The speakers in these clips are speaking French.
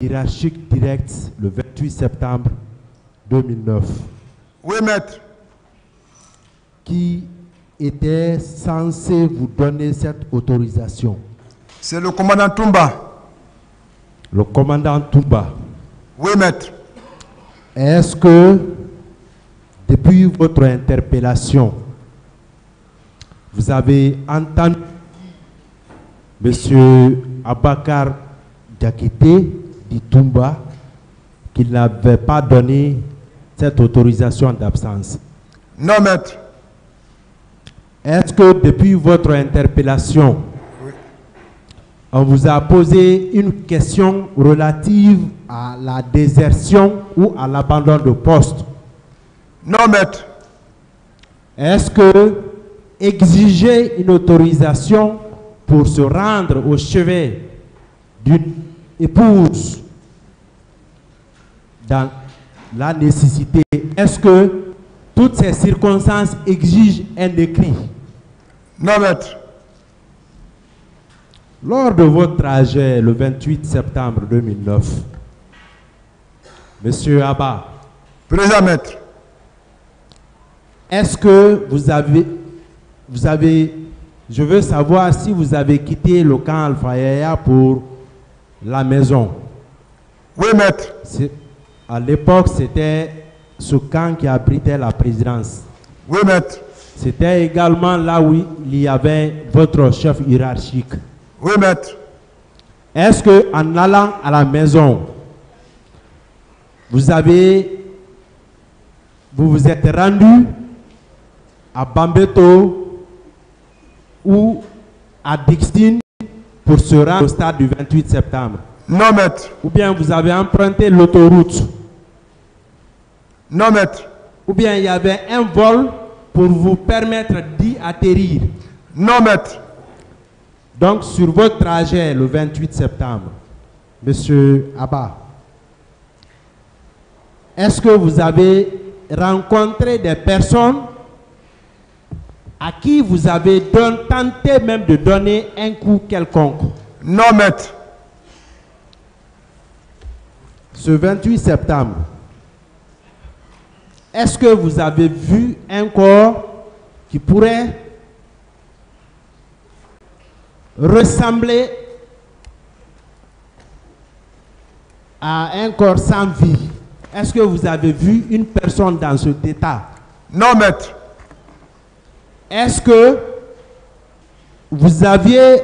hiérarchique direct le 28 septembre 2009. Oui, maître. Qui était censé vous donner cette autorisation? C'est le commandant Toumba. Le commandant Toumba. Oui, maître. Est-ce que, depuis votre interpellation, vous avez entendu M. Abakar Diakité dit Toumba qu'il n'avait pas donné cette autorisation d'absence? Non, maître. Est-ce que depuis votre interpellation, Oui. on vous a posé une question relative à la désertion ou à l'abandon de poste? Non, maître. Est-ce que exiger une autorisation pour se rendre au chevet d'une épouse dans la nécessité, est-ce que toutes ces circonstances exigent un écrit? Non, maître. Lors de votre trajet le 28 septembre 2009, Monsieur Abba, Présent, maître. est-ce que vous avez, je veux savoir si vous avez quitté le camp Alpha Yaya pour la maison. Oui, maître. À l'époque, c'était ce camp qui abritait la présidence. Oui, maître. C'était également là où il y avait votre chef hiérarchique. Oui, maître. Est-ce que en allant à la maison, vous vous êtes rendu à Bambeto ou à Dixtine pour se rendre au stade du 28 septembre? Non, maître. Ou bien vous avez emprunté l'autoroute? Non, maître. Ou bien il y avait un vol pour vous permettre d'y atterrir? Non, maître. Donc sur votre trajet le 28 septembre, Monsieur Abba, est-ce que vous avez rencontré des personnes à qui vous avez tenté même de donner un coup quelconque? Non, maître. Ce 28 septembre, est-ce que vous avez vu un corps qui pourrait ressembler à un corps sans vie? Est-ce que vous avez vu une personne dans cet état? Non, maître. Est-ce que vous aviez,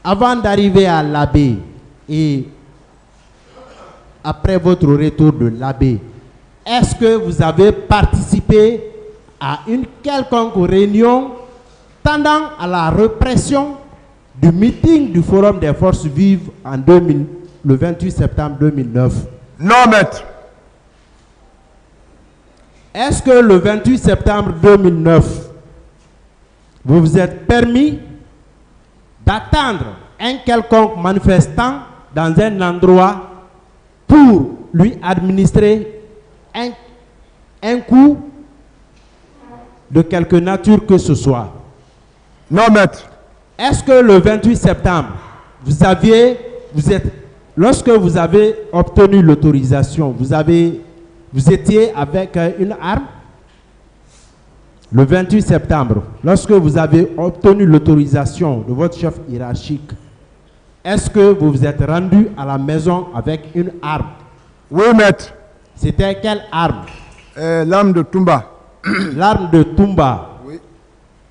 avant d'arriver à l'abbé et après votre retour de l'abbé, est-ce que vous avez participé à une quelconque réunion tendant à la répression du meeting du Forum des Forces Vives en le 28 septembre 2009? Non, maître. Est-ce que le 28 septembre 2009, vous vous êtes permis d'attendre un quelconque manifestant dans un endroit pour lui administrer un coup de quelque nature que ce soit? Non, maître. Est-ce que le 28 septembre, lorsque vous avez obtenu l'autorisation, vous étiez avec une arme? Le 28 septembre, lorsque vous avez obtenu l'autorisation de votre chef hiérarchique, est-ce que vous vous êtes rendu à la maison avec une arme? Oui, maître. C'était quelle arme? L'arme de Toumba. L'arme de Toumba. Oui.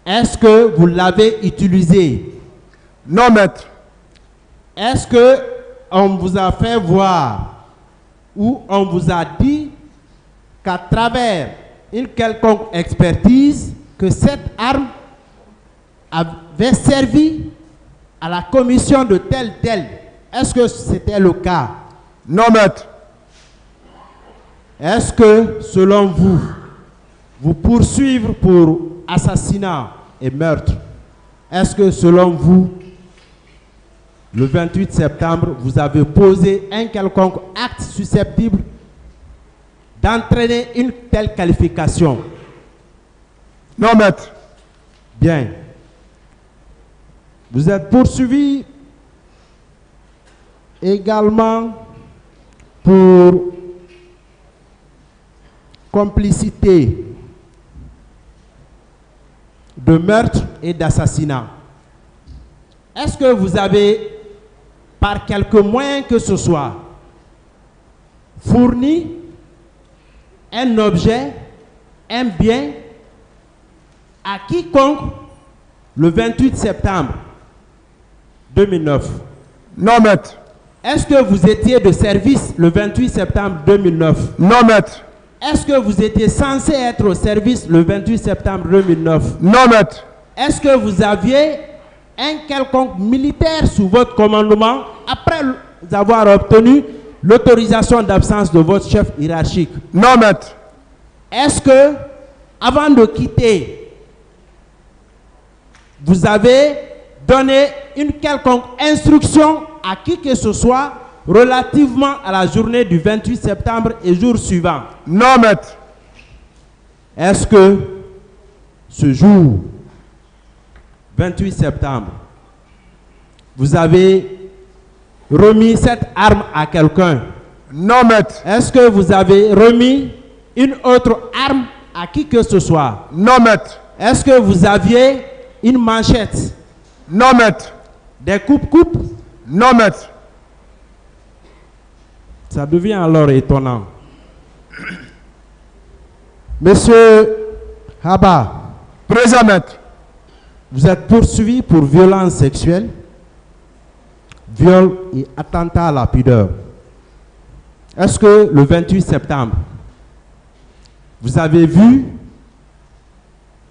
Est-ce que vous l'avez utilisée? Non, maître. Est-ce que on vous a fait voir ou on vous a dit qu'à travers une quelconque expertise que cette arme avait servi à la commission de tel? Est-ce que c'était le cas? Non, maître. Est-ce que, selon vous poursuivre pour assassinat et meurtre, est-ce que, selon vous, le 28 septembre, vous avez posé un quelconque acte susceptible d'entraîner une telle qualification? Non, maître. Bien. Vous êtes poursuivi également pour complicité de meurtre et d'assassinat. Est-ce que vous avez, par quelque moyen que ce soit, fourni un objet, un bien à quiconque le 28 septembre 2009? Non, maître. Est-ce que vous étiez de service le 28 septembre 2009? Non, maître. Est-ce que vous étiez censé être au service le 28 septembre 2009? Non, maître. Est-ce que vous aviez un quelconque militaire sous votre commandement après avoir obtenu l'autorisation d'absence de votre chef hiérarchique? Non, maître. Est-ce que, avant de quitter, vous avez donné une quelconque instruction à qui que ce soit relativement à la journée du 28 septembre et jour suivant? Non, maître. Est-ce que ce jour, 28 septembre, vous avez remis cette arme à quelqu'un? Non, maître. Est-ce que vous avez remis une autre arme à qui que ce soit? Non, maître. Est-ce que vous aviez une manchette? Non, maître. Des coupes-coupes? Non, maître. Ça devient alors étonnant. Monsieur Haba, Présent, maître. vous êtes poursuivi pour violence sexuelle, viol et attentat à la pudeur. Est-ce que le 28 septembre, vous avez vu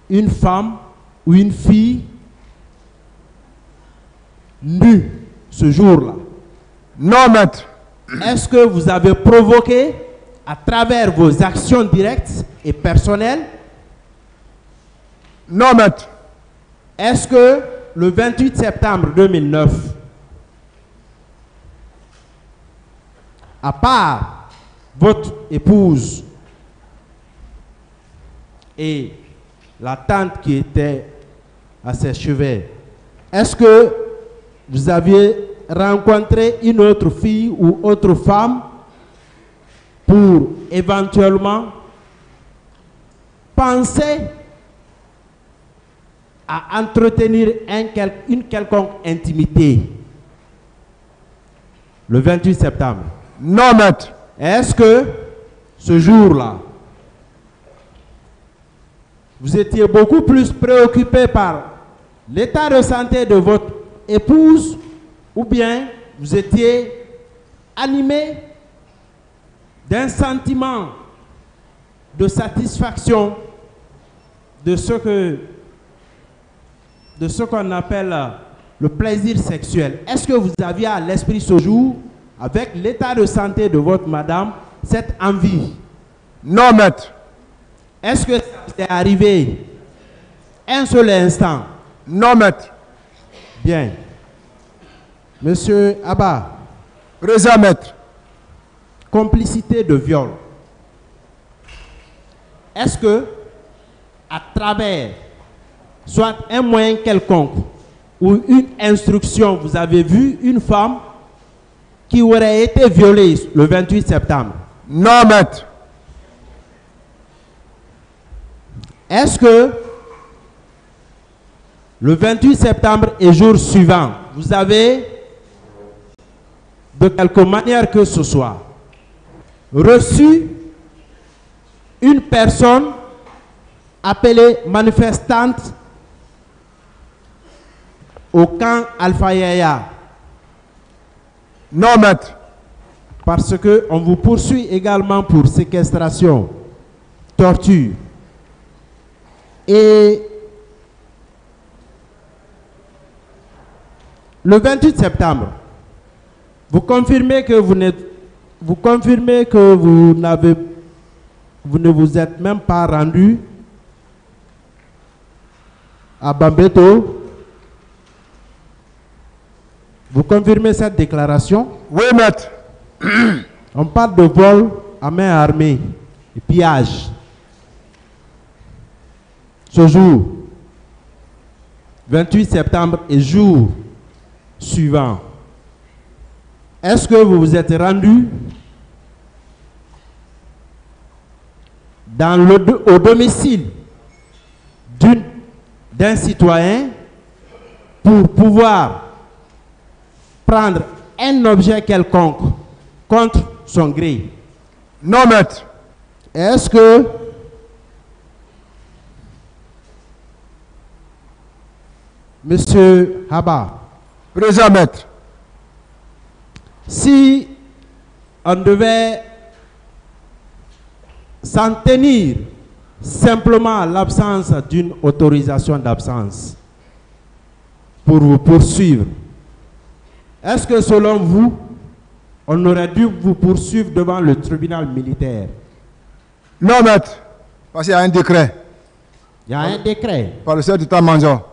une femme ou une fille nue ce jour-là? Non, maître. Est-ce que vous avez provoqué, à travers vos actions directes et personnelles, Non, maître. est-ce que le 28 septembre 2009, à part votre épouse et la tante qui était à ses cheveux, est-ce que vous aviez rencontré une autre fille ou autre femme pour éventuellement penser à entretenir une quelconque intimité le 28 septembre? Non, maître. Est-ce que ce jour-là, vous étiez beaucoup plus préoccupé par l'état de santé de votre épouse ou bien vous étiez animé d'un sentiment de satisfaction de ce qu'on appelle le plaisir sexuel? Est-ce que vous aviez à l'esprit ce jour, avec l'état de santé de votre madame, cette envie? Non, maître. Est-ce que ça vous est arrivé un seul instant? Non, maître. Bien. Monsieur Abba, Présent, maître. complicité de viol. Est-ce que, à travers soit un moyen quelconque ou une instruction, vous avez vu une femme qui aurait été violée le 28 septembre? Non, maître. Est-ce que le 28 septembre et jour suivant, vous avez, de quelque manière que ce soit, reçu une personne appelée manifestante au camp Alpha Yaya? Non, maître. Parce qu'on vous poursuit également pour séquestration, torture. Et le 28 septembre, vous confirmez que vous ne vous êtes même pas rendu à Bambeto. Vous confirmez cette déclaration? Oui, maître. On parle de vol à main armée et pillage. Ce jour, 28 septembre et jour suivant, Est-ce que vous vous êtes rendu au domicile d'un citoyen pour pouvoir prendre un objet quelconque contre son gré? Non, maître. Est-ce que Monsieur Haba, Présent, maître. si on devait s'en tenir simplement à l'absence d'une autorisation d'absence pour vous poursuivre, est-ce que selon vous, on aurait dû vous poursuivre devant le tribunal militaire? Non, maître. Parce qu'il y a un décret Il y a un décret. par le chef d'état-major.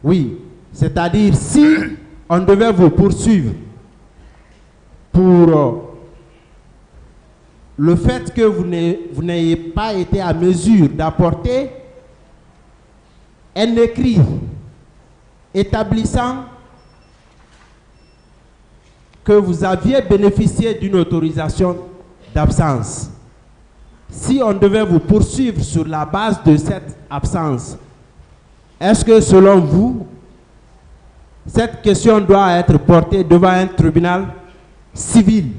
Oui, c'est-à-dire si on devait vous poursuivre pour le fait que vous n'ayez pas été à mesure d'apporter un écrit établissant que vous aviez bénéficié d'une autorisation d'absence. Si on devait vous poursuivre sur la base de cette absence, est-ce que selon vous, cette question doit être portée devant un tribunal civil?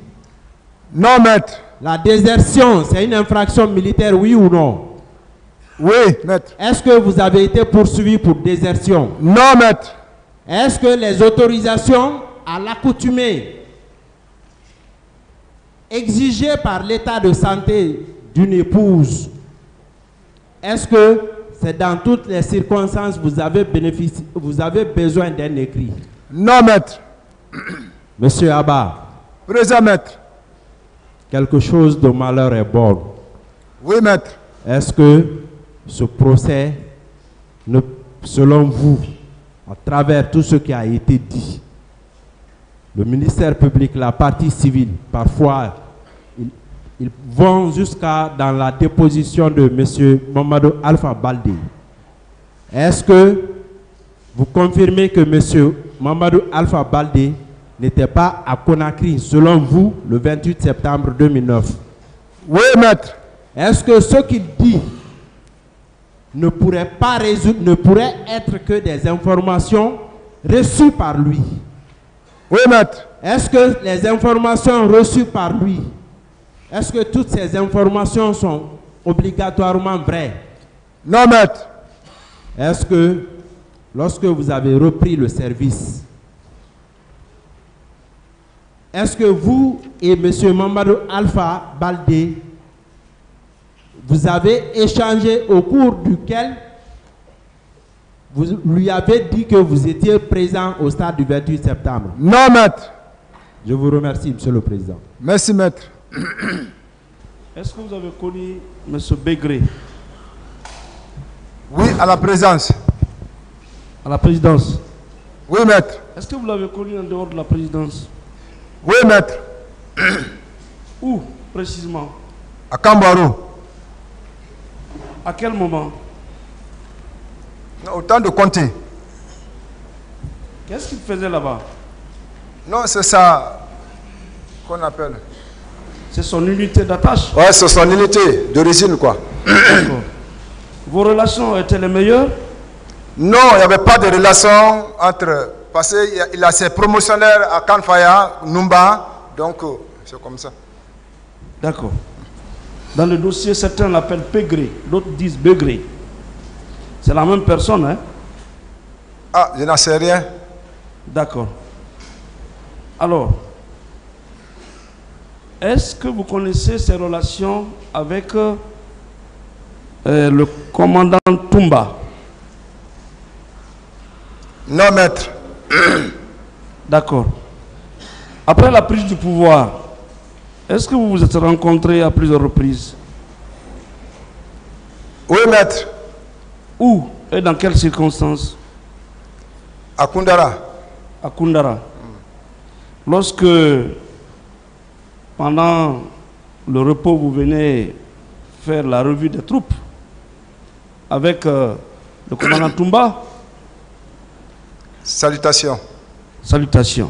Non, maître. La désertion, c'est une infraction militaire, oui ou non? Oui, maître. Est-ce que vous avez été poursuivi pour désertion? Non, maître. Est-ce que les autorisations à l'accoutumée exigées par l'état de santé d'une épouse, est-ce que c'est dans toutes les circonstances vous avez besoin d'un écrit? Non, maître. Monsieur Abba, Présent, maître. quelque chose de malheur est bon. Oui, maître. Est-ce que ce procès, selon vous, à travers tout ce qui a été dit, le ministère public, la partie civile, parfois, ils vont jusqu'à dans la déposition de M. Mamadou Alpha Baldé. Est-ce que vous confirmez que M. Mamadou Alpha Baldé n'était pas à Conakry, selon vous, le 28 septembre 2009? Oui, maître. Est-ce que ce qu'il dit ne pourrait être que des informations reçues par lui? Oui, maître. Est-ce que les informations reçues par lui, est-ce que toutes ces informations sont obligatoirement vraies? Non, maître. Est-ce que lorsque vous avez repris le service, est-ce que vous et M. Mamadou Alpha Baldé, vous avez échangé au cours duquel vous lui avez dit que vous étiez présent au stade du 28 septembre? Non, maître. Je vous remercie, Monsieur le Président. Merci, maître. Est-ce que vous avez connu M. Begré? Oui, à la présence. À la présidence? Oui, maître. Est-ce que vous l'avez connu en dehors de la présidence? Oui, maître. Où, précisément? À Cambarou. À quel moment? Autant de compter. Qu'est-ce qu'il faisait là-bas? Non, c'est ça qu'on appelle. C'est son unité d'attache? Ouais, c'est son unité d'origine, quoi. D'accord. Vos relations étaient les meilleures? Non, il n'y avait pas de relation entre... Parce qu'il a ses promotionnaires à Kanfaya, Numba, donc c'est comme ça. D'accord. Dans le dossier, certains l'appellent Pégré, d'autres disent Begré. C'est la même personne, hein? Ah, je n'en sais rien. D'accord. Alors, est-ce que vous connaissez ses relations avec le commandant Toumba? Non, maître. D'accord. Après la prise du pouvoir, est-ce que vous vous êtes rencontrés à plusieurs reprises? Oui, maître. Où et dans quelles circonstances? À Koundara. À Koundara. Lorsque, pendant le repos, vous venez faire la revue des troupes avec le commandant Toumba? Salutations. Salutations.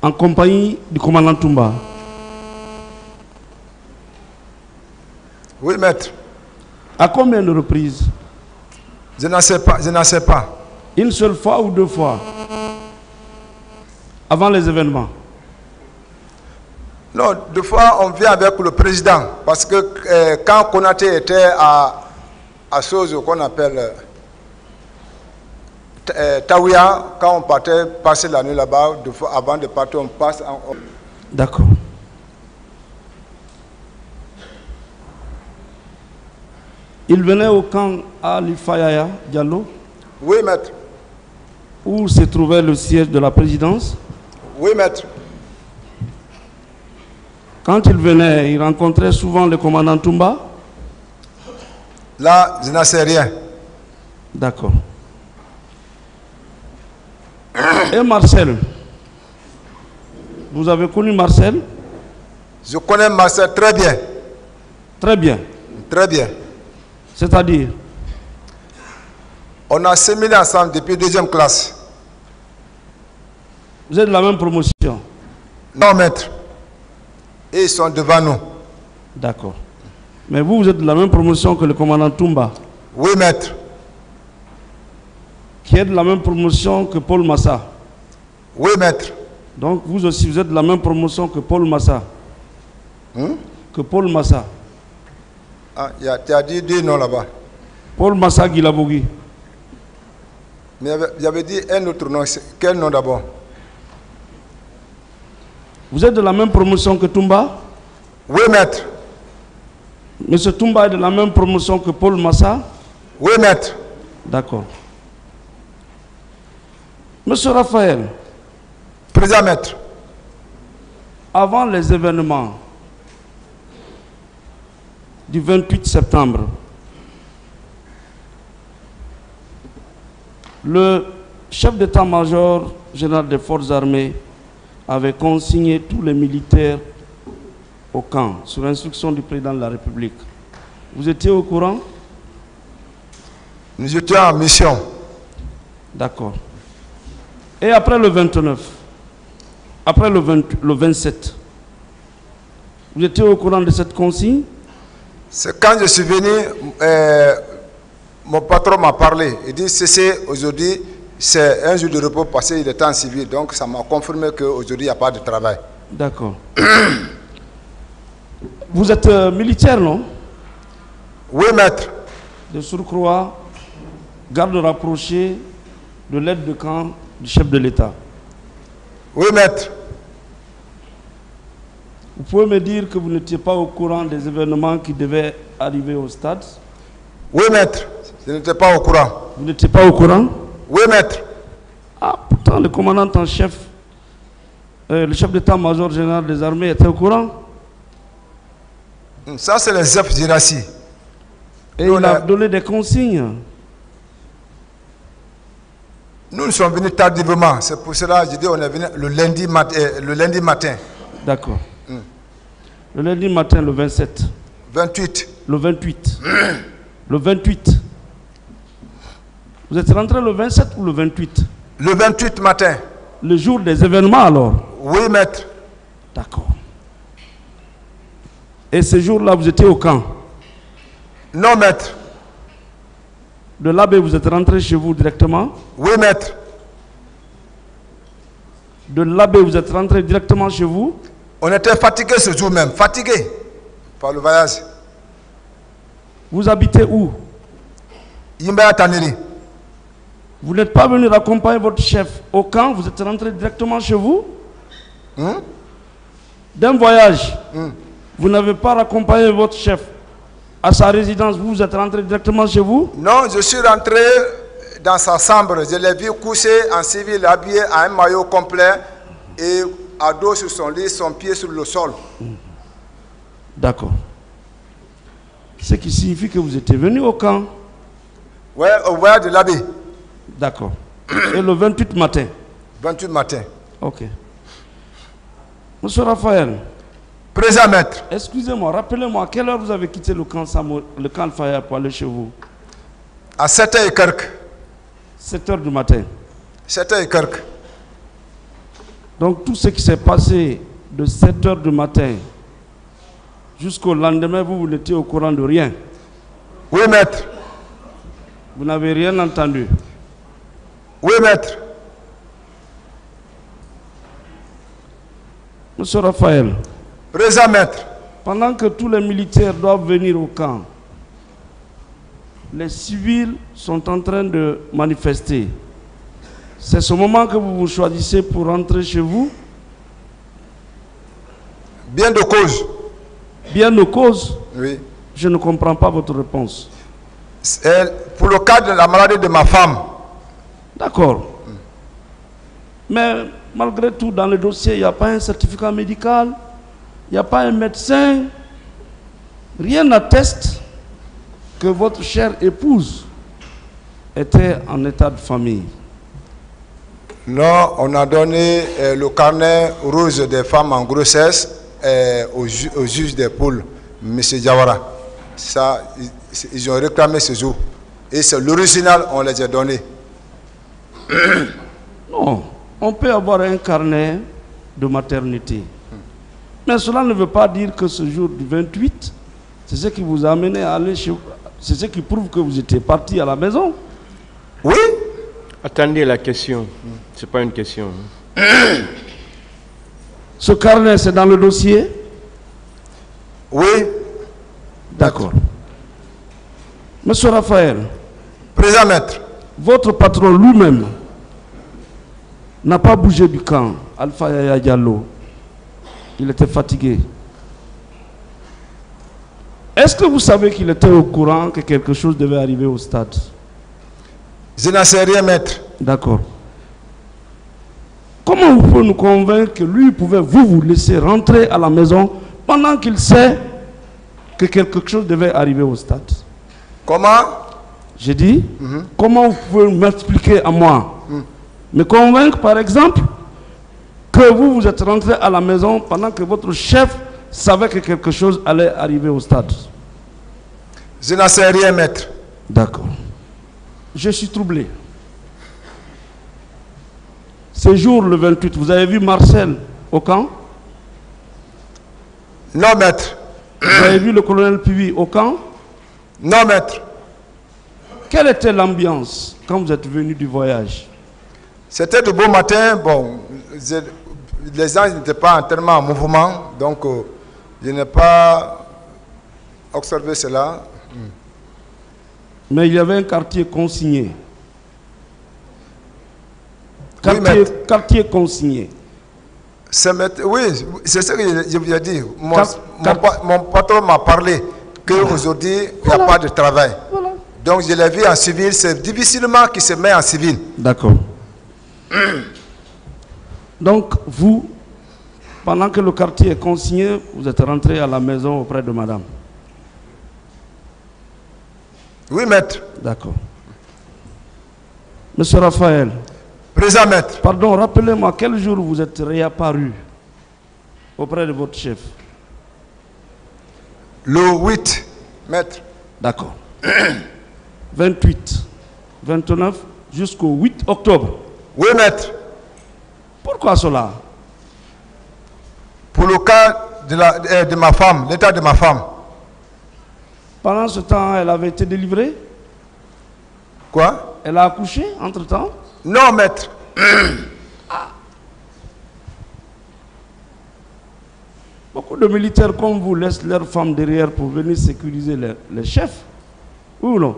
en compagnie du commandant Toumba? Oui, maître. À combien de reprises? Je n'en sais pas, je n'en sais pas. Une seule fois ou deux fois? Avant les événements? Non, deux fois on vient avec le président. Parce que quand Konaté était à chose qu'on appelle Taouia, quand on partait passer la nuit là-bas, deux fois avant de partir, on passe en... D'accord. Il venait au camp Ali Fayaya Diallo, Oui, maître. où se trouvait le siège de la présidence. Oui, maître. Quand il venait, il rencontrait souvent le commandant Toumba. Là, je n'en sais rien. D'accord. Et Marcel? Vous avez connu Marcel? Je connais Marcel très bien. Très bien. Très bien. C'est-à-dire? On a séminé ensemble depuis deuxième classe. Vous êtes de la même promotion? Non, maître. Et ils sont devant nous. D'accord. Mais vous êtes de la même promotion que le commandant Toumba, Oui, maître. qui est de la même promotion que Paul Massa. Oui, maître. Donc vous aussi, vous êtes de la même promotion que Paul Massa. Que Paul Massa. Ah, tu as dit deux noms là-bas. Paul Massa Guilabogui. Mais j'avais dit un autre nom. Quel nom d'abord? Vous êtes de la même promotion que Toumba? Oui, maître. Monsieur Toumba est de la même promotion que Paul Massa? Oui, maître. D'accord. Monsieur Raphaël, Présent, maître. avant les événements du 28 septembre, le chef d'état-major général des forces armées avait consigné tous les militaires au camp, sur instruction du président de la République. Vous étiez au courant? Nous étions en mission. D'accord. Et après le 29, après le 27, vous étiez au courant de cette consigne? C'est quand je suis venu, mon patron m'a parlé. Il dit, c'est aujourd'hui, c'est un jour de repos passé, il était en civil. Donc ça m'a confirmé qu'aujourd'hui, il n'y a pas de travail. D'accord. Vous êtes militaire, non? Oui, maître. De surcroît, garde rapproché de l'aide de camp du chef de l'État. Oui, maître. Vous pouvez me dire que vous n'étiez pas au courant des événements qui devaient arriver au stade? Oui, maître. Je n'étais pas au courant. Vous n'étiez pas au courant? Oui, maître. Ah, pourtant, le commandant en chef, le chef d'état-major général des armées était au courant. Ça, c'est les chefs d'Irassi. Et il a donné des consignes. Nous sommes venus tardivement. C'est pour cela que je dis on est venu le lundi matin. D'accord. Le lundi matin, le 27. 28. Le 28. Le 28. Vous êtes rentré le 27 ou le 28? Le 28 matin. Le jour des événements alors? Oui, maître. D'accord. Et ce jour-là, vous étiez au camp? Non, maître. De là-bas, vous êtes rentré chez vous directement? Oui, maître. De là-bas, vous êtes rentré directement chez vous? On était fatigués ce jour même, fatigués par le voyage. Vous habitez où? Yimbaya Taneri. Vous n'êtes pas venu accompagner votre chef au camp, vous êtes rentré directement chez vous? D'un voyage, vous n'avez pas accompagné votre chef à sa résidence, vous êtes rentré directement chez vous? Non, je suis rentré dans sa chambre. Je l'ai vu couché en civil, habillé à un maillot complet et à dos sur son lit, son pied sur le sol. D'accord. Ce qui signifie que vous étiez venu au camp? Oui, au voyage de l'abbé. D'accord. Et le 28 matin? 28 matin. Ok. Monsieur Raphaël. Présent, maître. Excusez-moi, rappelez-moi, à quelle heure vous avez quitté le camp Faya pour aller chez vous? À 7h quelques. 7h du matin. 7h quelques. Donc tout ce qui s'est passé de 7 heures du matin jusqu'au lendemain, vous n'étiez au courant de rien. Oui, maître. Vous n'avez rien entendu. Oui, maître. Monsieur Raphaël. Présent, maître. Pendant que tous les militaires doivent venir au camp, les civils sont en train de manifester. C'est ce moment que vous vous choisissez pour rentrer chez vous? Bien de cause. Bien de cause? Oui. Je ne comprends pas votre réponse. Pour le cas de la maladie de ma femme. D'accord. Mais malgré tout, dans le dossier, il n'y a pas un certificat médical, il n'y a pas un médecin. Rien n'atteste que votre chère épouse était en état de famille. Non, on a donné le carnet rouge des femmes en grossesse au juge des poules, M. Diawara. Ça, ils ont réclamé ce jour. Et c'est l'original, on les a donné. Non, on peut avoir un carnet de maternité. Mais cela ne veut pas dire que ce jour du 28, c'est ce qui vous a amené à aller chez vous. C'est ce qui prouve que vous étiez parti à la maison. Oui. Attendez la question. Ce n'est pas une question. Ce carnet, c'est dans le dossier? Oui. D'accord. Monsieur Raphaël. Présent, maître. Votre patron lui-même n'a pas bougé du camp. Alpha Yaya Diallo. Il était fatigué. Est-ce que vous savez qu'il était au courant que quelque chose devait arriver au stade? Je n'en sais rien, maître. D'accord. Comment vous pouvez nous convaincre que lui pouvait vous laisser rentrer à la maison pendant qu'il sait que quelque chose devait arriver au stade? Comment? J'ai dit, comment vous pouvez m'expliquer à moi, me convaincre par exemple que vous êtes rentré à la maison pendant que votre chef savait que quelque chose allait arriver au stade? Je n'en sais rien, maître. D'accord. Je suis troublé. Ce jour, le 28, vous avez vu Marcel au camp? Non, maître. Vous avez vu le colonel Pivi au camp? Non, maître. Quelle était l'ambiance quand vous êtes venu du voyage? C'était de beau matin. Bon, les gens n'étaient pas tellement en mouvement, donc je n'ai pas observé cela. Mais il y avait un quartier consigné. Quartier consigné. Oui, c'est ce que je vous ai dit. Mon patron m'a parlé qu'aujourd'hui, il n'y a pas de travail. Voilà. Donc je l'ai vu en civil, c'est difficilement qu'il se met en civil. D'accord. Donc vous, pendant que le quartier est consigné, vous êtes rentré à la maison auprès de madame? Oui, maître. D'accord. Monsieur Raphaël. Présent, maître. Pardon, rappelez-moi, quel jour vous êtes réapparu auprès de votre chef? Le 8, maître. D'accord. 28, 29, jusqu'au 8 octobre. Oui, maître. Pourquoi cela? Pour le cas de ma femme, l'état de ma femme. Pendant ce temps, elle avait été délivrée? Quoi? Elle a accouché entre-temps? Non, maître. Beaucoup de militaires comme vous laissent leurs femmes derrière pour venir sécuriser les chefs. Oui ou non?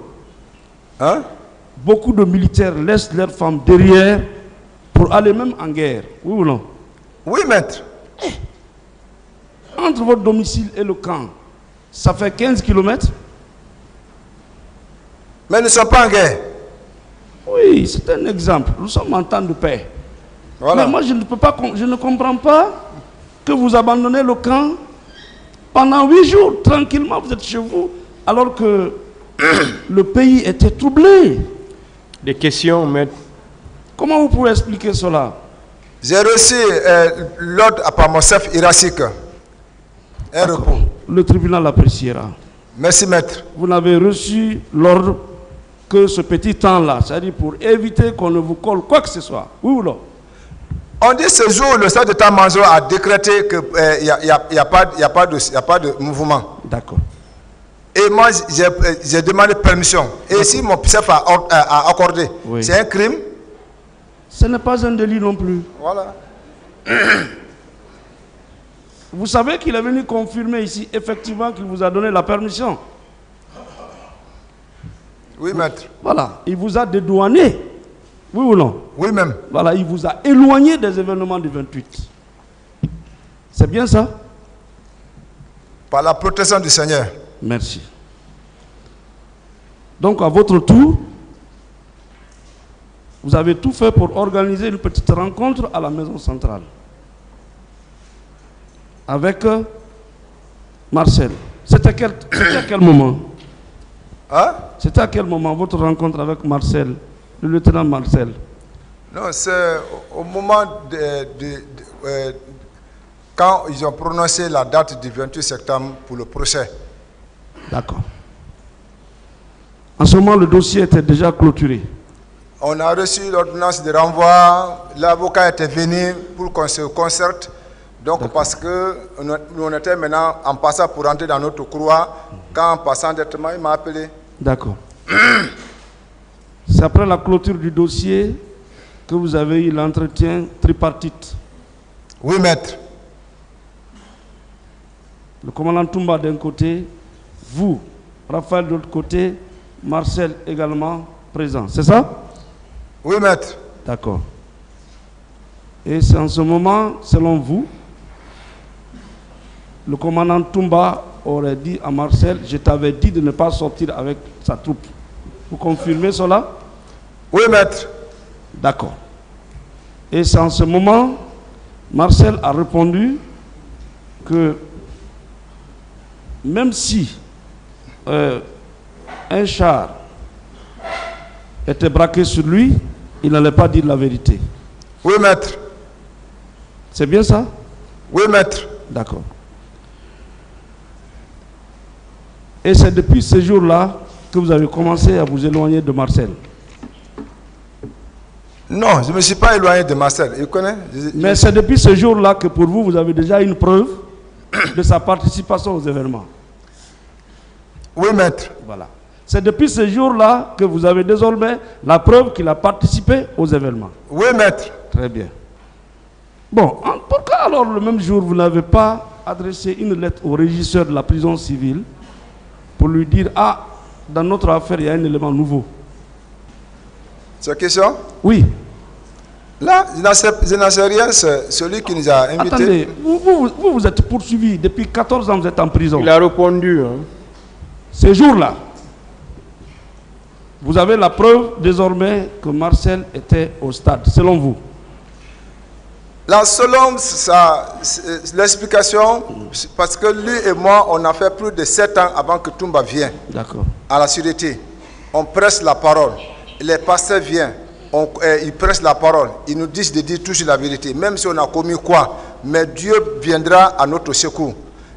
Hein? Beaucoup de militaires laissent leurs femmes derrière pour aller même en guerre. Oui ou non? Oui, maître. Entre votre domicile et le camp, ça fait 15 km? Mais nous ne sommes pas en guerre. Oui, c'est un exemple. Nous sommes en temps de paix. Voilà. Mais moi, je ne comprends pas que vous abandonnez le camp pendant 8 jours. Tranquillement, vous êtes chez vous, alors que le pays était troublé. Des questions, maître? Comment vous pouvez expliquer cela? J'ai reçu l'ordre par mon chef hiérarchique. Un repos. Le tribunal appréciera. Merci, maître. Vous n'avez reçu l'ordre que ce petit temps-là, c'est-à-dire pour éviter qu'on ne vous colle quoi que ce soit. Oui ou non? On dit ce jour, le chef d'état-major a décrété qu'il n'y a pas de mouvement. D'accord. Et moi, j'ai demandé permission. Et si mon chef a accordé, Oui. c'est un crime? Ce n'est pas un délit non plus. Voilà. Vous savez qu'il est venu confirmer ici, effectivement, qu'il vous a donné la permission. Oui, maître. Voilà. Il vous a dédouané. Oui ou non? Oui, même. Voilà, il vous a éloigné des événements du 28. C'est bien ça? Par la protection du Seigneur. Merci. Donc, à votre tour, vous avez tout fait pour organiser une petite rencontre à la maison centrale. Avec Marcel. C'était à quel moment? Hein? C'était à quel moment votre rencontre avec Marcel, le lieutenant Marcel? Non, c'est au moment quand ils ont prononcé la date du 28 septembre pour le procès. D'accord. En ce moment, le dossier était déjà clôturé. On a reçu l'ordonnance de renvoi. L'avocat était venu pour qu'on se concerte. Donc, parce que nous on était maintenant en passant pour entrer dans notre couloir, quand en passant directement, il m'a appelé. D'accord. C'est après la clôture du dossier que vous avez eu l'entretien tripartite. Oui, maître. Le commandant Toumba d'un côté, vous, Raphaël de l'autre côté, Marcel également présent. C'est ça? Oui, maître. D'accord. Et c'est en ce moment, selon vous, le commandant Toumba aurait dit à Marcel, je t'avais dit de ne pas sortir avec sa troupe. Vous confirmez cela? Oui, maître. D'accord. Et c'est en ce moment, Marcel a répondu que même si un char était braqué sur lui, il n'allait pas dire la vérité. Oui, maître. C'est bien ça? Oui, maître. D'accord. Et c'est depuis ce jour-là que vous avez commencé à vous éloigner de Marcel. Non, je ne me suis pas éloigné de Marcel. Il connaît? Mais c'est depuis ce jour-là que pour vous, vous avez déjà une preuve de sa participation aux événements. Oui, maître. Voilà. C'est depuis ce jour-là que vous avez désormais la preuve qu'il a participé aux événements. Oui, maître. Très bien. Bon, pourquoi alors le même jour vous n'avez pas adressé une lettre au régisseur de la prison civile pour lui dire, ah, dans notre affaire, il y a un élément nouveau? C'est question? Oui. Là, je n'en sais rien, c'est celui qui nous a invités. Attendez, vous êtes poursuivi depuis 14 ans, vous êtes en prison. Il a répondu. Hein. Ces jours-là, vous avez la preuve désormais que Marcel était au stade, selon vous? Là, selon l'explication, parce que lui et moi, on a fait plus de 7 ans avant que Toumba vienne à la sûreté. On presse la parole. Les pasteurs viennent, ils pressent la parole. Ils nous disent de dire toujours la vérité, même si on a commis quoi. Mais Dieu viendra à notre secours.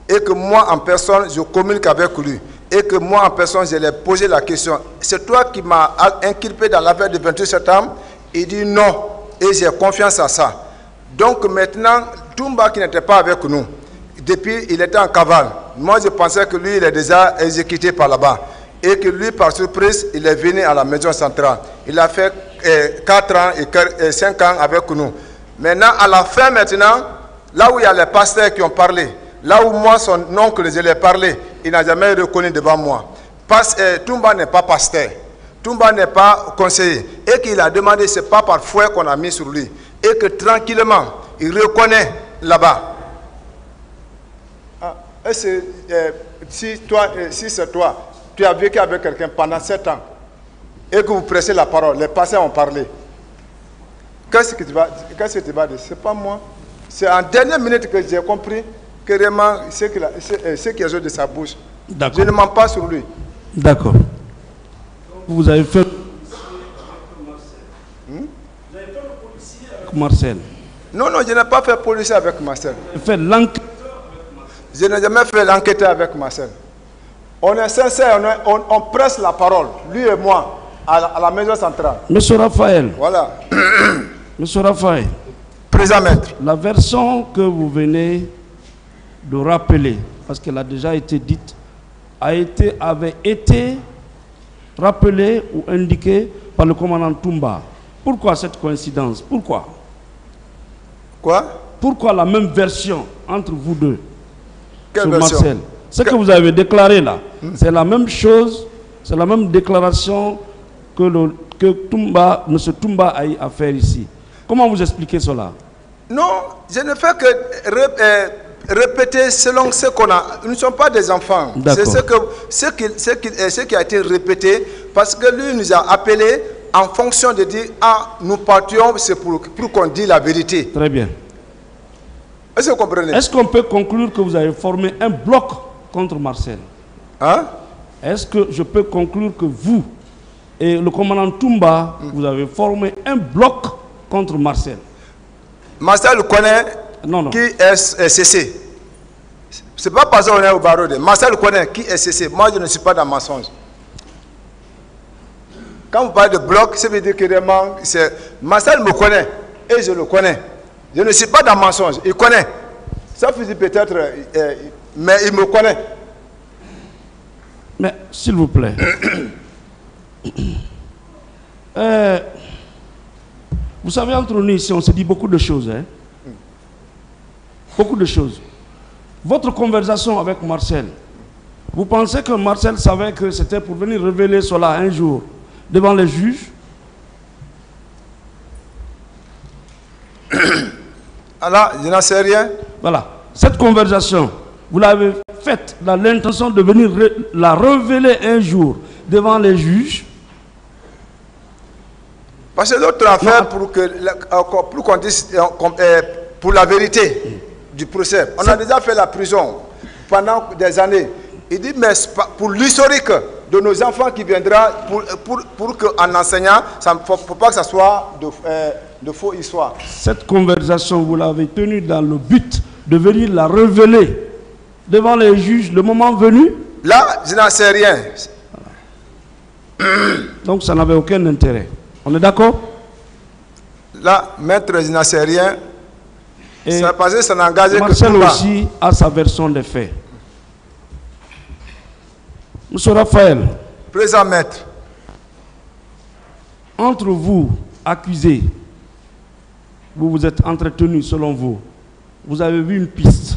Et que moi, en personne, je communique avec lui. Et que moi, en personne, je lui ai posé la question. C'est toi qui m'as inculpé dans l'affaire du 28 septembre? Il dit non. Et j'ai confiance à ça. Donc maintenant, Toumba qui n'était pas avec nous, depuis il était en cavale. Moi je pensais que lui il est déjà exécuté par là-bas. Et que lui par surprise, il est venu à la maison centrale. Il a fait 4 ans et 5 ans avec nous. Maintenant, à la fin maintenant, là où il y a les pasteurs qui ont parlé, là où moi, son oncle, je l'ai parlé, il n'a jamais reconnu devant moi. Toumba n'est pas pasteur. Toumba n'est pas conseiller. Et qu'il a demandé, ce n'est pas par fouet qu'on a mis sur lui. Et que tranquillement, il reconnaît là-bas. Si c'est toi, tu as vécu avec quelqu'un pendant 7 ans, et que vous pressez la parole, les pasteurs ont parlé, qu'est-ce que tu vas dire? Ce n'est pas moi. C'est en dernière minute que j'ai compris que vraiment, ce qui est de sa bouche, je ne mens pas sur lui. D'accord. Vous avez fait... Marcel. Non, je n'ai pas fait policier avec Marcel. Fait l'enquête. Je n'ai jamais fait l'enquêteur avec Marcel. On est sincère, on presse la parole, lui et moi, à la maison centrale. Monsieur Raphaël. Voilà. Monsieur Raphaël. Présent maître. La version que vous venez de rappeler, parce qu'elle a déjà été dite, avait été rappelée ou indiquée par le commandant Toumba. Pourquoi cette coïncidence? Pourquoi? Quoi? Pourquoi la même version entre vous deux? Quelle sur version? Marcel. Ce que vous avez déclaré là, c'est la même chose, c'est la même déclaration que Toumba, M. Toumba a eu à faire ici. Comment vous expliquez cela? Non, je ne fais que répéter selon ce qu'on a. Nous ne sommes pas des enfants. C'est ce qui a été répété parce que lui nous a appelés en fonction de dire ah, nous partions, c'est pour qu'on dise la vérité. Très bien. Est-ce que vous comprenez? Est-ce qu'on peut conclure que vous avez formé un bloc contre Marcel? Hein? Est-ce que je peux conclure que vous et le commandant Toumba, vous avez formé un bloc contre Marcel? Marcel connaît qui est cessé. Ce n'est pas parce qu'on est au barreau de Marcel connaît qui est cessé. Moi, je ne suis pas dans le mensonge. Quand vous parlez de bloc, ça veut dire que vraiment, Marcel me connaît et je le connais. Je ne suis pas dans le mensonge. Il connaît. Ça fait peut-être, mais il me connaît. Mais, s'il vous plaît. Vous savez, entre nous ici, on se dit beaucoup de choses. Hein? Beaucoup de choses. Votre conversation avec Marcel, vous pensez que Marcel savait que c'était pour venir révéler cela un jour devant les juges? Alors, je n'en sais rien. Voilà. Cette conversation, vous l'avez faite dans l'intention de venir la révéler un jour devant les juges? Parce que l'autre affaire, pour qu'on dise, pour la vérité du procès, on a déjà fait la prison pendant des années. Il dit, mais pour l'historique de nos enfants qui viendra, pour qu'en enseignant, il ne faut pas que ça soit de faux histoires. Cette conversation, vous l'avez tenue dans le but de venir la révéler devant les juges le moment venu? Là, je n'en sais rien. Donc ça n'avait aucun intérêt. On est d'accord? Là, maître, je n'en sais rien. Et ça parce que ça n'engage que Marcel Toumba aussi a sa version des faits. Monsieur Raphaël. Présent maître. Entre vous, accusés, vous vous êtes entretenus selon vous. Vous avez vu une piste.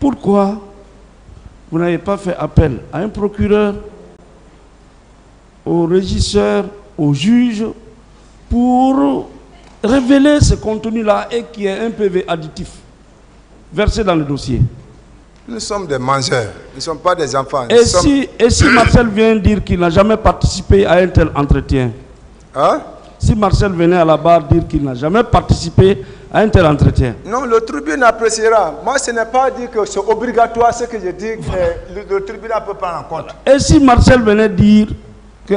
Pourquoi vous n'avez pas fait appel à un procureur, au régisseur, au juge, pour révéler ce contenu-là et qui est un PV additif versé dans le dossier? Nous sommes des mangeurs, nous ne sommes pas des enfants. Et si Marcel vient dire qu'il n'a jamais participé à un tel entretien? Hein? Si Marcel venait à la barre dire qu'il n'a jamais participé à un tel entretien? Non, le tribunal appréciera. Moi, ce n'est pas dire que c'est obligatoire ce que je dis, que le tribunal peut prendre en compte. Et si Marcel venait dire que,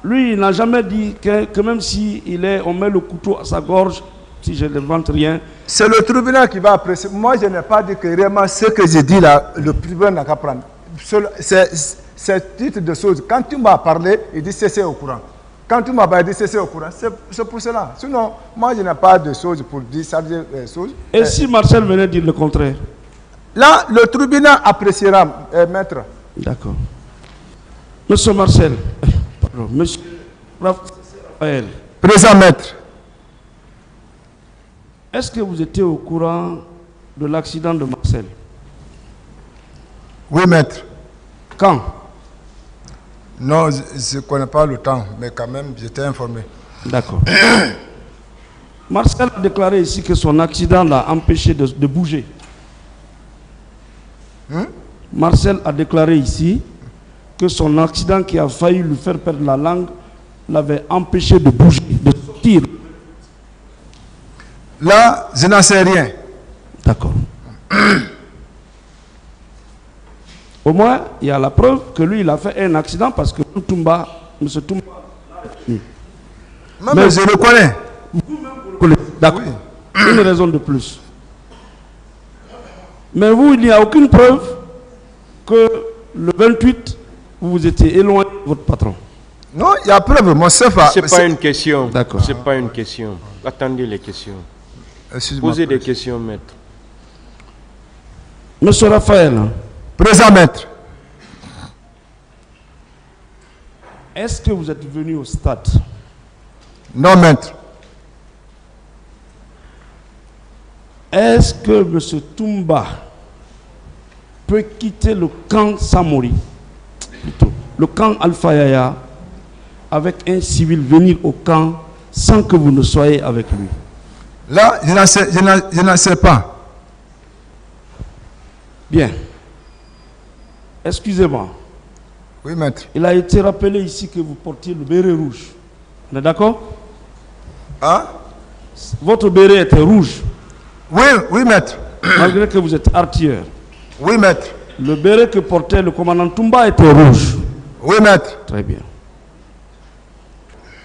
lui, il n'a jamais dit que même si on met le couteau à sa gorge, si je ne vante rien. C'est le tribunal qui va apprécier. Moi, je n'ai pas dit que vraiment ce que je dis là, le tribunal n'a qu'à prendre. C'est titre de choses. Quand tu m'as parlé, il dit c'est au courant. Quand tu m'as dit c'est au courant, c'est pour cela. Sinon, moi, je n'ai pas de choses pour dire ça des choses. Et si Marcel venait dire le contraire? Là, le tribunal appréciera, maître. D'accord. Monsieur Marcel, pardon, monsieur Raphaël. Présent maître. Est-ce que vous étiez au courant de l'accident de Marcel? Oui, maître. Quand? Non, je ne connais pas le temps, mais quand même, j'étais informé. D'accord. Marcel a déclaré ici que son accident l'a empêché de bouger. Marcel a déclaré ici que son accident qui a failli lui faire perdre la langue l'avait empêché de bouger, de sortir. Là, je n'en sais rien. D'accord. Au moins, il y a la preuve que lui, il a fait un accident parce que M. Toumba mais je le connais. D'accord. Oui. Une raison de plus. Mais vous, il n'y a aucune preuve que le 28, vous vous étiez éloigné de votre patron. Non, il y a preuve. Mon chef a... C'est pas une question. D'accord. C'est pas une question. Attendez les questions. Excusez-moi, Posez des président. questions, maître. Monsieur Raphaël, Présent, maître. est-ce que vous êtes venu au stade? Non, maître. Est-ce que M. Toumba peut quitter le camp Samori, plutôt, le camp Alpha Yaya, avec un civil venir au camp sans que vous ne soyez avec lui? Là, je n'en sais pas. Bien. Excusez-moi. Oui, maître. Il a été rappelé ici que vous portiez le béret rouge. On est d'accord? Hein? Votre béret était rouge, Oui, oui, maître. malgré que vous êtes artilleur. Oui, maître. Le béret que portait le commandant Toumba était rouge. Oui, maître. Très bien.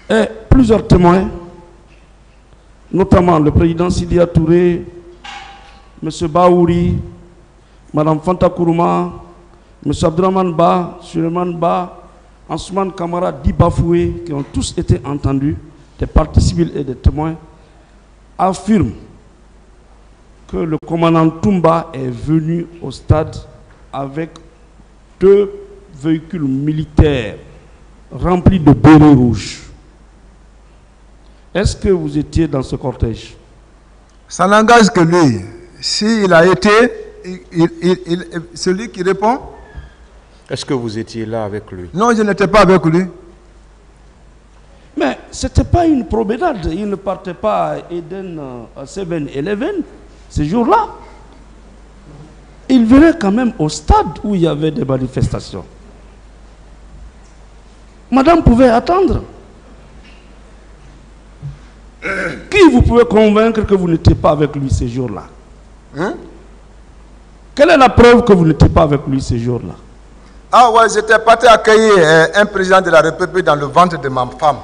Et plusieurs témoins, notamment le président Sidia Touré, M. Baouri, Mme Fanta Kourouma, M. Abdurrahman Ba, Suleiman Ba, Ansouman Kamara, Di Bafoué, qui ont tous été entendus, des parties civiles et des témoins, affirment que le commandant Toumba est venu au stade avec 2 véhicules militaires remplis de bérets rouges. Est-ce que vous étiez dans ce cortège? Ça n'engage que lui. S'il a été, celui qui répond, Est-ce que vous étiez là avec lui? non, je n'étais pas avec lui. Mais ce n'était pas une promenade. Il ne partait pas à Eden, à 7-Eleven, ces jours-là. Il venait quand même au stade où il y avait des manifestations. Madame pouvait attendre. Qui vous pouvez convaincre que vous n'étiez pas avec lui ces jours-là? Hein? Quelle est la preuve que vous n'étiez pas avec lui ces jours-là? Ah ouais, j'étais parti accueillir un président de la République dans le ventre de ma femme.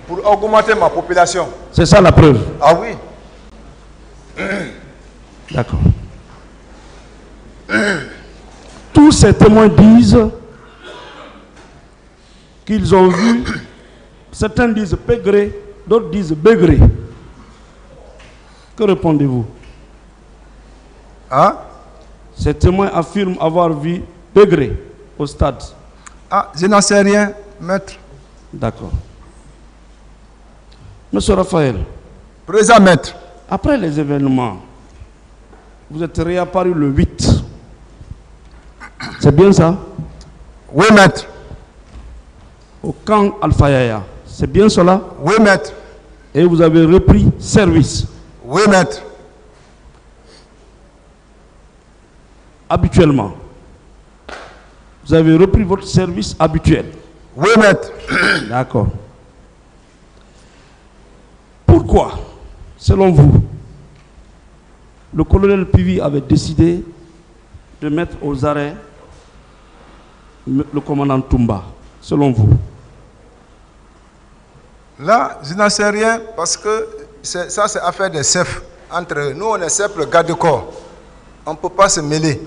Pour augmenter ma population. C'est ça la preuve. Ah oui. D'accord. Tous ces témoins disent qu'ils ont vu, certains disent Pégré, d'autres disent Bégré. Que répondez-vous? Hein? Ces témoins affirment avoir vu Pégré au stade. Ah, je n'en sais rien, maître. D'accord. Monsieur Raphaël, Présent, maître. après les événements, vous êtes réapparu le 8. C'est bien ça? Oui, maître. Au camp Alpha Yaya. C'est bien cela? Oui, maître. Et vous avez repris service. Oui, maître. Habituellement. Vous avez repris votre service habituel. Oui, maître. D'accord. Pourquoi, selon vous, le colonel Pivi avait décidé de mettre aux arrêts le commandant Toumba, selon vous? Là, je n'en sais rien parce que ça, c'est affaire des chefs. Entre nous, on est simple garde-corps. On ne peut pas se mêler.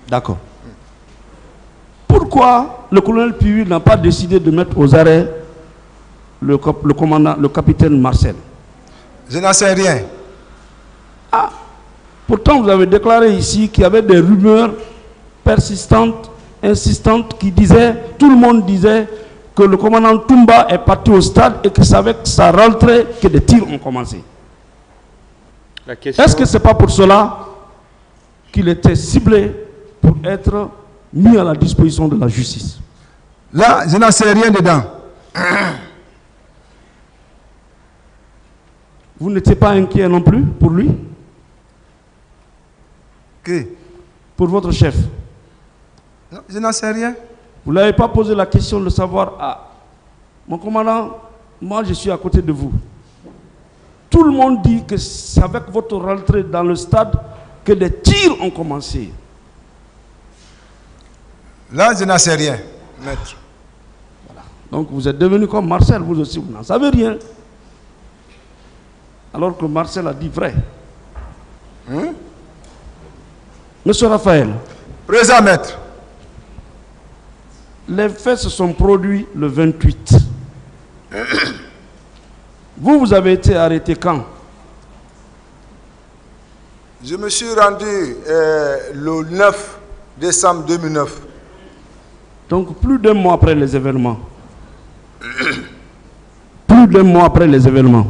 D'accord. Pourquoi le colonel Pivi n'a pas décidé de mettre aux arrêts le commandant, le capitaine Marcel? Je n'en sais rien. Ah, pourtant vous avez déclaré ici qu'il y avait des rumeurs persistantes, insistantes, qui disaient, tout le monde disait que le commandant Toumba est parti au stade et que c'est avec sa rentrée que des tirs ont commencé. Est-ce que ce n'est pas pour cela qu'il était ciblé pour être mis à la disposition de la justice? Là, je n'en sais rien dedans. Vous n'étiez pas inquiet non plus pour lui? Qui? Pour votre chef? Non, je n'en sais rien. Vous n'avez pas posé la question de savoir, ah, mon commandant, moi je suis à côté de vous. Tout le monde dit que c'est avec votre rentrée dans le stade que des tirs ont commencé. Là, je n'en sais rien, maître. Voilà. Donc vous êtes devenu comme Marcel, vous aussi, vous n'en savez rien. Alors que Marcel a dit vrai. Monsieur Raphaël. Présent, maître. Les faits se sont produits le 28. Vous avez été arrêté quand? Je me suis rendu le 9 décembre 2009. Donc plus d'un mois après les événements. Plus d'un mois après les événements.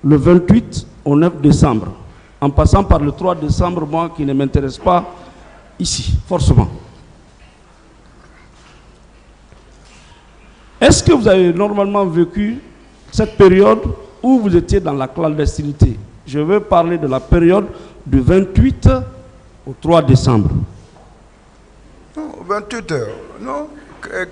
Le 28 au 9 décembre. En passant par le 3 décembre, moi qui ne m'intéresse pas ici, forcément. Est-ce que vous avez normalement vécu cette période où vous étiez dans la clandestinité? Je veux parler de la période du 28 au 3 décembre. Non, 28 heures. Non,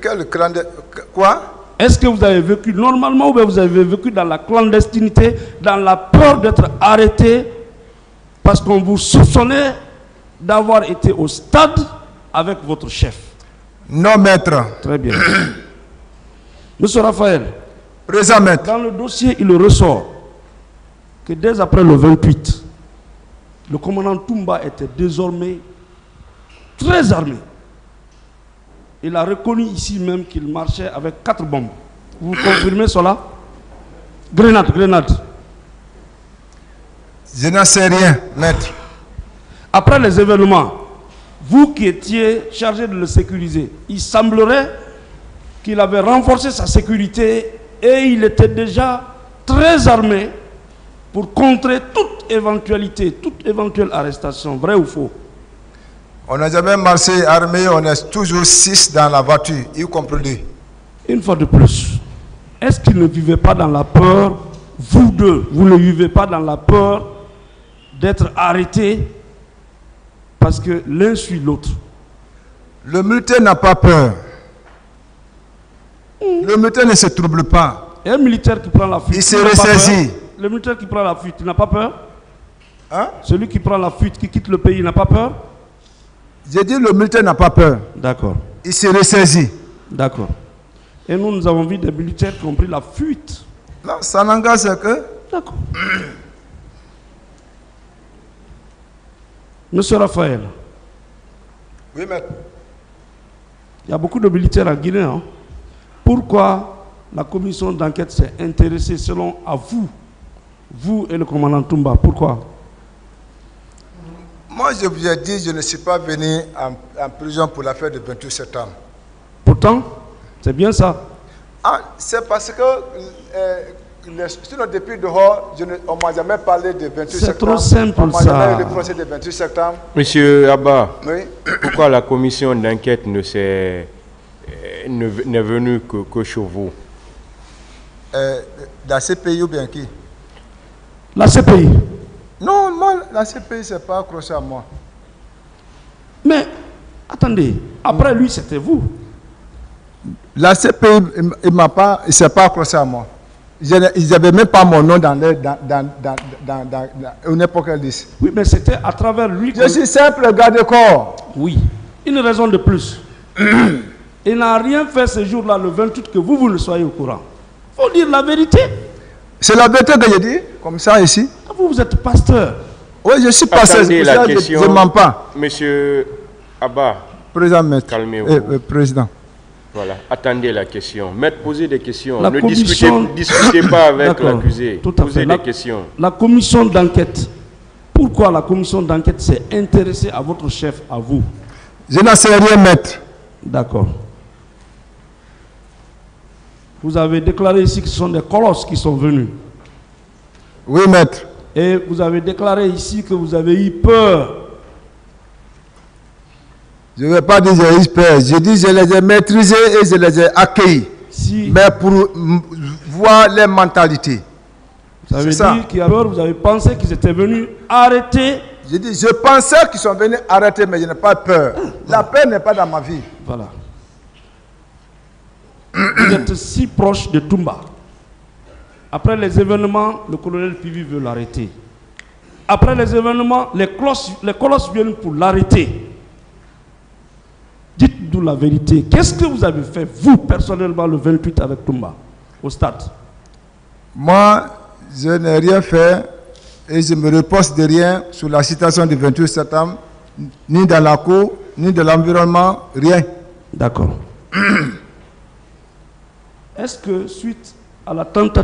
quel clandestin? Quoi? Est-ce que vous avez vécu normalement ou bien vous avez vécu dans la clandestinité, dans la peur d'être arrêté parce qu'on vous soupçonnait d'avoir été au stade avec votre chef? Non, maître. Très bien. Monsieur Raphaël, Présent, maître. dans le dossier, il ressort que dès après le 28, le commandant Toumba était désormais très armé. Il a reconnu ici même qu'il marchait avec 4 bombes. Vous confirmez cela? Grenade, grenade. Je n'en sais rien, maître. Après les événements, vous qui étiez chargé de le sécuriser, il semblerait qu'il avait renforcé sa sécurité et il était déjà très armé pour contrer toute éventualité, toute éventuelle arrestation, vrai ou faux? On n'a jamais marché armé, on est toujours 6 dans la voiture, y compris lui. Une fois de plus, est-ce qu'il ne vivait pas dans la peur, vous deux, vous ne vivez pas dans la peur d'être arrêté parce que l'un suit l'autre? Le militaire n'a pas peur. Le militaire ne se trouble pas. Et un militaire qui prend la fuite, Il se ressaisit. Le militaire qui prend la fuite, il n'a pas peur? Hein? Celui qui prend la fuite, qui quitte le pays, il n'a pas peur? J'ai dit le militaire n'a pas peur. D'accord. Il se ressaisit. D'accord. Et nous avons vu des militaires qui ont pris la fuite. Non, ça n'engage que... D'accord. Monsieur Raphaël, Oui, maître. il y a beaucoup de militaires en Guinée. Hein. Pourquoi la commission d'enquête s'est intéressée selon à vous, vous et le commandant Toumba? Pourquoi? Moi, je vous ai dit, je ne suis pas venu en prison pour l'affaire du 28 septembre. Pourtant, c'est bien ça. Ah, c'est parce que, sinon depuis dehors, on ne m'a jamais parlé du 28 septembre. C'est trop simple, on m'a ça. jamais eu le procès du 28 septembre. Monsieur Abba, Oui. pourquoi la commission d'enquête n'est venue que chez vous? La CPI ou bien qui? La CPI. Non, moi, la CPI, c'est pas accroché à moi. Mais, attendez, après lui, c'était vous. La CPI, il ne s'est pas accroché à moi. Ils n'avaient même pas mon nom dans n'importe quelle liste. Oui, mais c'était à travers lui que... Je suis simple garde-corps. Oui. Une raison de plus. Il n'a rien fait ce jour-là, le 28, que vous ne soyez au courant. Il faut dire la vérité. C'est la vérité que je dis, comme ça ici. Vous êtes pasteur. Oui, je suis pasteur, Attendez la question. je ne mens pas. Monsieur Abba, Président, maître. calmez-vous. Président. Voilà, attendez la question. Maître, posez des questions. La Ne commission- discutez pas avec D'accord, l'accusé. tout à Posez fait. des questions. La commission d'enquête. Pourquoi la commission d'enquête s'est intéressée à votre chef, à vous? Je n'en sais rien, maître. D'accord. Vous avez déclaré ici que ce sont des colosses qui sont venus. Oui, maître. Et vous avez déclaré ici que vous avez eu peur. Je ne vais pas dire que j'ai eu peur. Je dis que je les ai maîtrisés et je les ai accueillis. Si Mais pour voir les mentalités. vous avez c'est ça. dit qu'il y a peur, vous avez pensé qu'ils étaient venus arrêter. Je dis, je pensais qu'ils sont venus arrêter, mais je n'ai pas peur. La peur n'est pas dans ma vie. Voilà. Vous êtes si proche de Toumba. Après les événements, le colonel Pivi veut l'arrêter. Après les événements, les colosses viennent pour l'arrêter. Dites-nous la vérité. Qu'est-ce que vous avez fait, vous, personnellement, le 28 avec Toumba, au stade? Moi, je n'ai rien fait et je me repose de rien sur la situation du 28 septembre, ni dans la cour, ni de l'environnement, rien. D'accord. est-ce que suite à la tentative